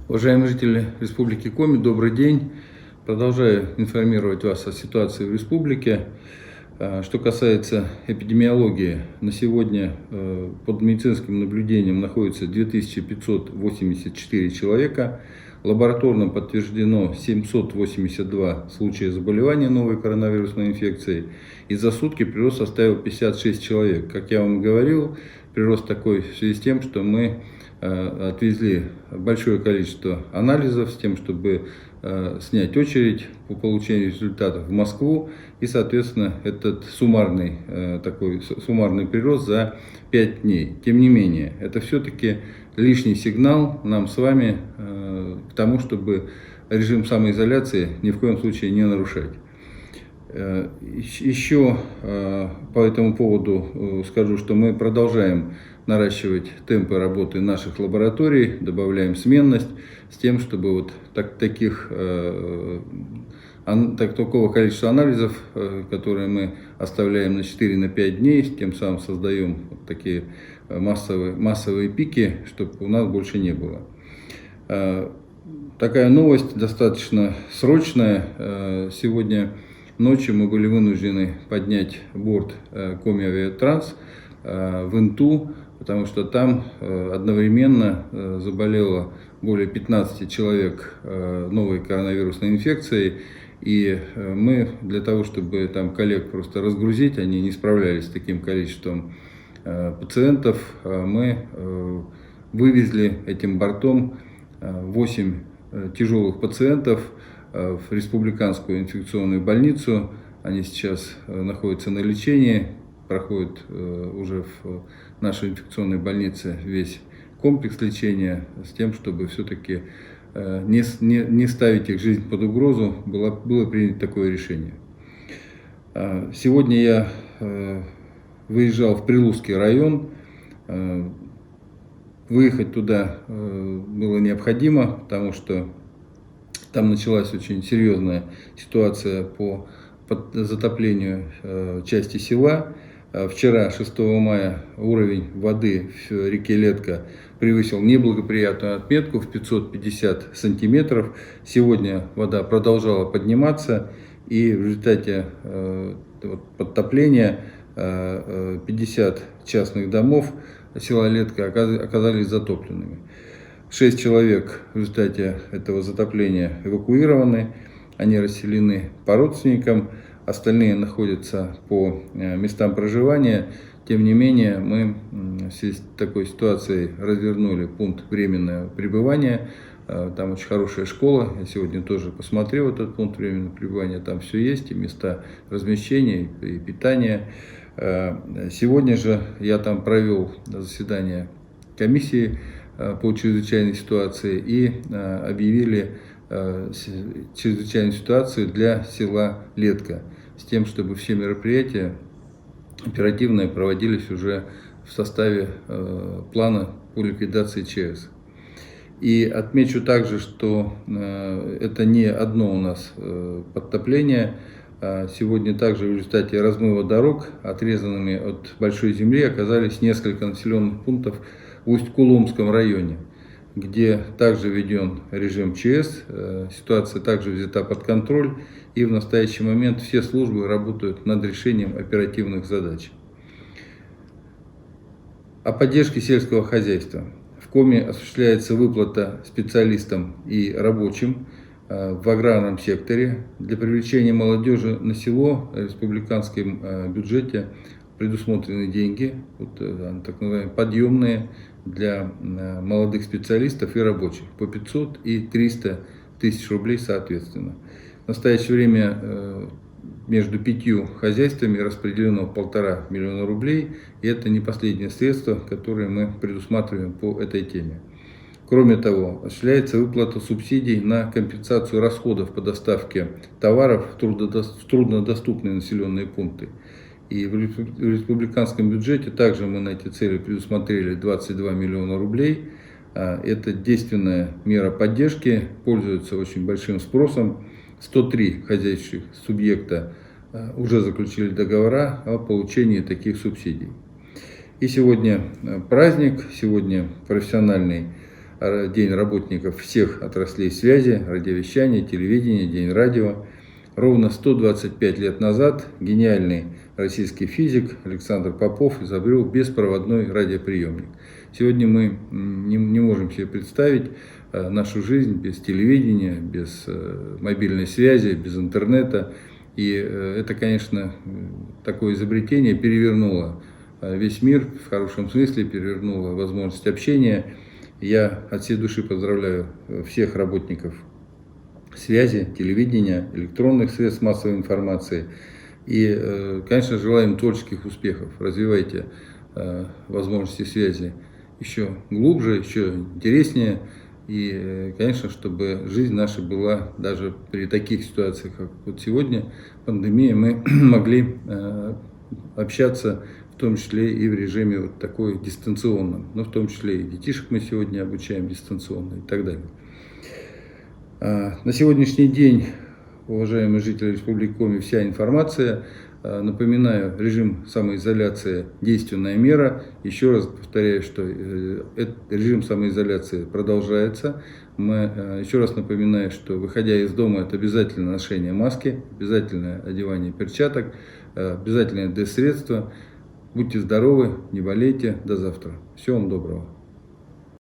Уважаемые жители Республики Коми, добрый день. Продолжаю информировать вас о ситуации в республике. Что касается эпидемиологии, на сегодня под медицинским наблюдением находится 2584 человека. Лабораторно подтверждено 782 случая заболевания новой коронавирусной инфекцией. И за сутки прирост составил 56 человек. Как я вам говорил, прирост такой в связи с тем, что мы отвезли большое количество анализов с тем, чтобы снять очередь по получению результатов в Москву. И, соответственно, этот суммарный прирост за 5 дней. Тем не менее, это все-таки лишний сигнал нам с вами к тому, чтобы режим самоизоляции ни в коем случае не нарушать. Еще по этому поводу скажу, что мы продолжаем наращивать темпы работы наших лабораторий, добавляем сменность с тем, чтобы такого количества анализов, которые мы оставляем на 4-5 дней, тем самым создаем такие массовые пики, чтобы у нас больше не было. Такая новость достаточно срочная. Сегодня ночью мы были вынуждены поднять борт Коми Авиатранс в Инту, потому что там одновременно заболело более 15 человек новой коронавирусной инфекцией. И мы для того, чтобы там коллег просто разгрузить, они не справлялись с таким количеством пациентов, мы вывезли этим бортом 8 тяжелых пациентов в республиканскую инфекционную больницу. Они сейчас находятся на лечении, проходят уже в нашей инфекционной больнице весь комплекс лечения с тем, чтобы все-таки не ставить их жизнь под угрозу, было принято такое решение. Сегодня я выезжал в Прилузский район. Выехать туда было необходимо, потому что там началась очень серьезная ситуация по затоплению части села. Вчера, 6 мая, уровень воды в реке Летка превысил неблагоприятную отметку в 550 сантиметров. Сегодня вода продолжала подниматься, и в результате подтопления 50 частных домов села Летка оказались затопленными. 6 человек в результате этого затопления эвакуированы, они расселены по родственникам. Остальные находятся по местам проживания. Тем не менее, мы в связи с такой ситуацией развернули пункт временного пребывания. Там очень хорошая школа. Я сегодня тоже посмотрел этот пункт временного пребывания. Там все есть, и места размещения, и питания. Сегодня же я там провел заседание комиссии по чрезвычайной ситуации и объявили чрезвычайную ситуацию для села Летка, с тем, чтобы все мероприятия оперативные проводились уже в составе плана по ликвидации ЧС. И отмечу также, что это не одно у нас подтопление. Сегодня также в результате размыва дорог, отрезанными от большой земли, оказались несколько населенных пунктов в Усть-Кулумском районе, где также введен режим ЧС, ситуация также взята под контроль, и в настоящий момент все службы работают над решением оперативных задач. О поддержке сельского хозяйства. В Коми осуществляется выплата специалистам и рабочим в аграрном секторе. Для привлечения молодежи на село в республиканском бюджете предусмотрены деньги, так называемые подъемные, для молодых специалистов и рабочих по 500 и 300 тысяч рублей соответственно. В настоящее время между 5 хозяйствами распределено 1,5 миллиона рублей, и это не последнее средство, которое мы предусматриваем по этой теме. Кроме того, осуществляется выплата субсидий на компенсацию расходов по доставке товаров в труднодоступные населенные пункты. И в республиканском бюджете также мы на эти цели предусмотрели 22 миллиона рублей. Это действенная мера поддержки, пользуется очень большим спросом. 103 хозяйственных субъекта уже заключили договора о получении таких субсидий. И сегодня праздник, сегодня профессиональный День работников всех отраслей связи, радиовещания, телевидения, День радио. Ровно 125 лет назад гениальный российский физик Александр Попов изобрел беспроводной радиоприемник. Сегодня мы не можем себе представить нашу жизнь без телевидения, без мобильной связи, без интернета. И это, конечно, такое изобретение перевернуло весь мир, в хорошем смысле перевернуло возможность общения. Я от всей души поздравляю всех работников связи, телевидения, электронных средств массовой информации. И, конечно, желаю им творческих успехов. Развивайте возможности связи еще глубже, еще интереснее. И, конечно, чтобы жизнь наша была даже при таких ситуациях, как вот сегодня, пандемия, мы могли общаться в том числе и в режиме вот такой дистанционном. Но в том числе и детишек мы сегодня обучаем дистанционно и так далее. На сегодняшний день, уважаемые жители Республики Коми, вся информация. Напоминаю, режим самоизоляции – действенная мера. Еще раз повторяю, что режим самоизоляции продолжается. Еще раз напоминаю, что выходя из дома, это обязательно ношение маски, обязательное одевание перчаток, обязательное ДЭС-средства. Будьте здоровы, не болейте. До завтра. Всего вам доброго.